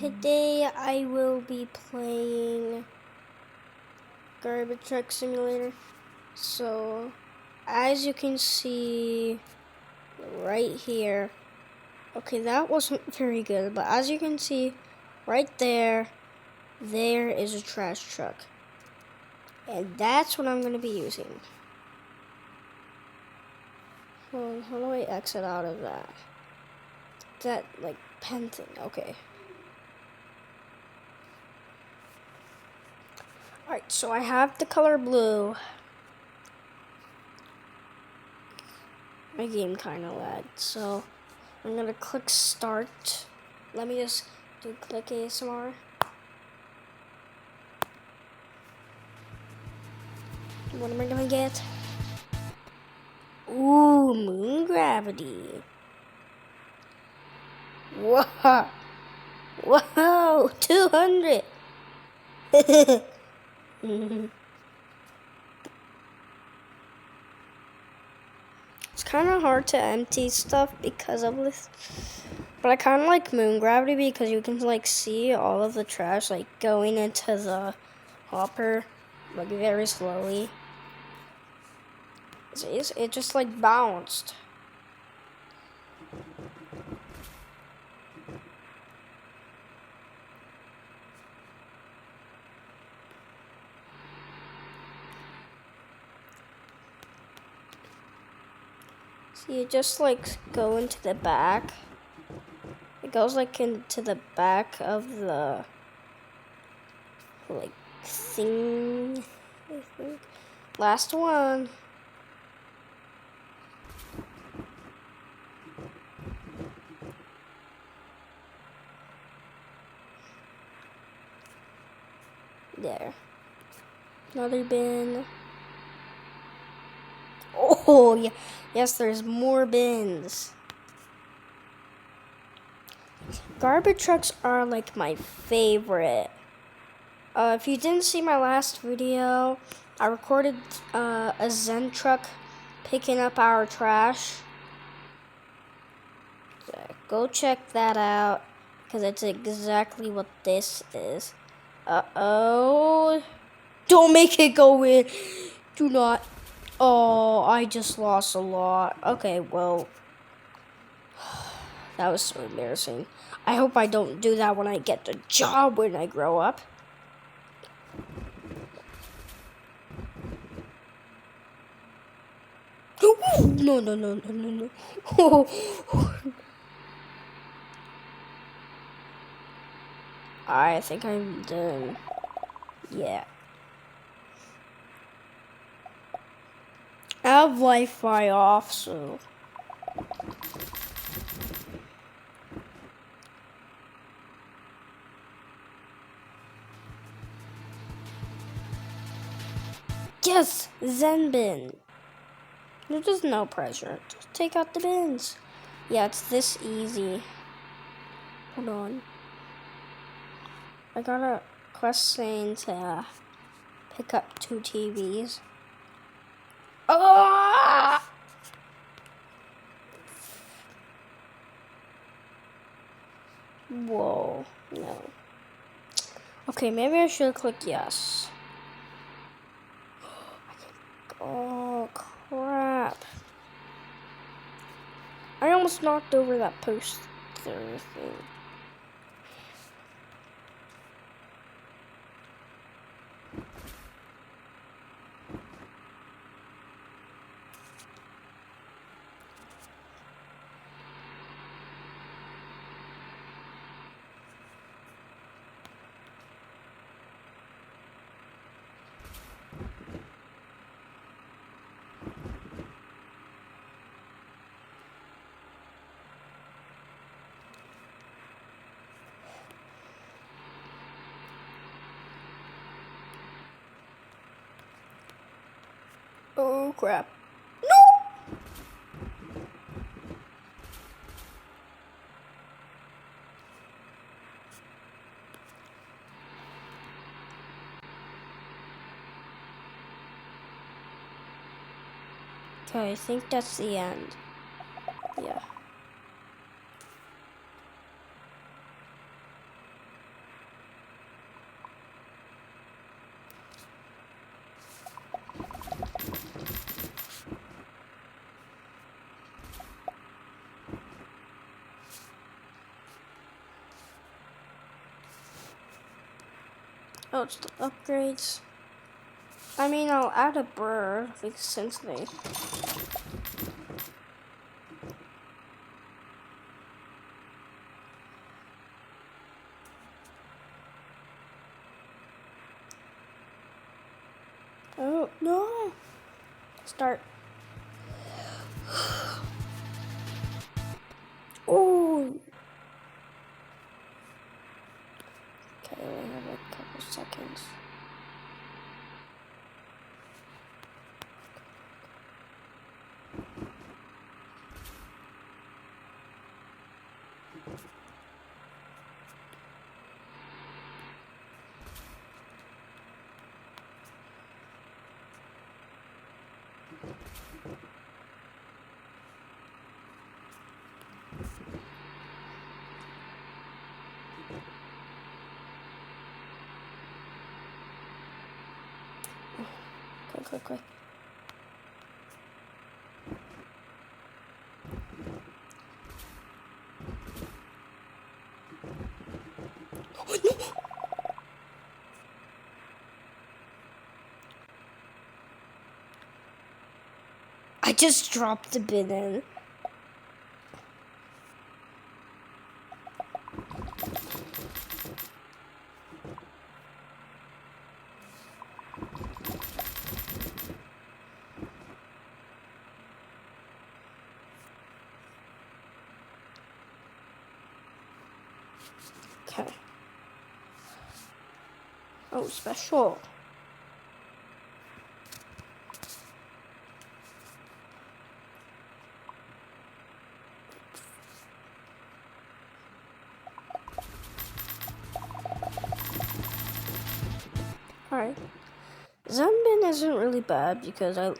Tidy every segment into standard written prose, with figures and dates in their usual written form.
today I will be playing Garbage Truck Simulator. So, as you can see right here, okay, that wasn't very good, but as you can see right there, there is a trash truck. And that's what I'm going to be using. Well, how do I exit out of that? That, like, pen thing, okay. Alright, so I have the color blue. My game kind of lagged, so I'm gonna click start. Let me just do click ASMR. What am I gonna get? Ooh, moon gravity. Whoa, whoa, 200. It's kind of hard to empty stuff because of this, but I kind of like moon gravity because you can like see all of the trash like going into the hopper like very slowly. It just like bounced. So you just like go into the back. It goes like into the back of the like thing, I think. Last one. There. Another bin. Oh yeah. Yes, there's more bins. Garbage trucks are like my favorite. If you didn't see my last video, I recorded a Zen truck picking up our trash. Go check that out because it's exactly what this is. Uh-oh. Don't make it go in. Do not. Oh, I just lost a lot. Okay, well. That was so embarrassing. I hope I don't do that when I get the job when I grow up. No, no, no, no, no, no. I think I'm done. Yeah. I have Wi-Fi off, so. Yes, Zen bin. There's just no pressure. Just take out the bins. Yeah, it's this easy. Hold on. I got a quest saying to pick up 2 TVs. Ah! Whoa, no. Okay, maybe I should click yes. Oh, crap. I almost knocked over that poster thing. Oh, crap. No! Okay, I think that's the end. Yeah. Oh, it's the upgrades. I mean, I'll add a bird since they. Oh no! Start. Oh. Okay, we have a couple seconds. Quick. I just dropped the bin in. Okay. Oh, special. Alright. Zenbin isn't really bad because I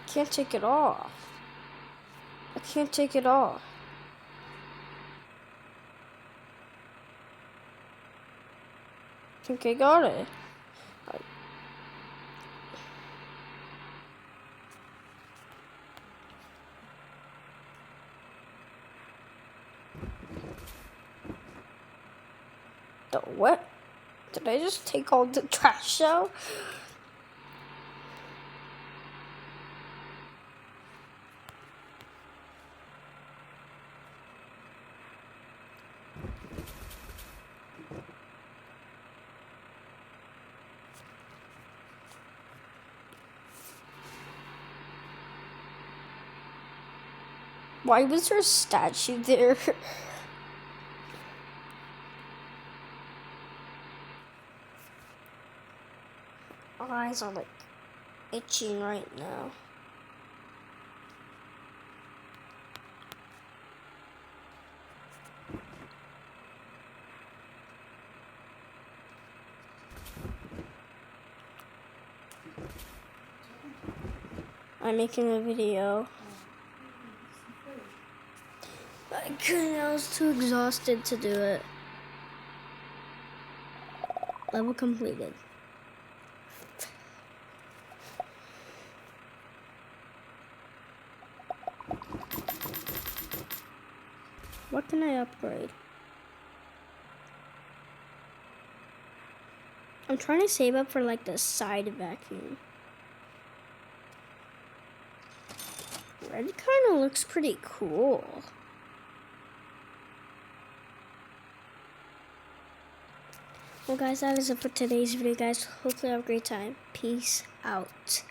can't take it off. I can't take it off. I think I got it. The what? Did I just take all the trash out? Why was there a statue there? My eyes are like itching right now. I'm making a video. I couldn't, I was too exhausted to do it. Level completed. What can I upgrade? I'm trying to save up for like the side vacuum. Red kind of looks pretty cool. Well guys, that is it for today's video guys. Hopefully you have a great time. Peace out.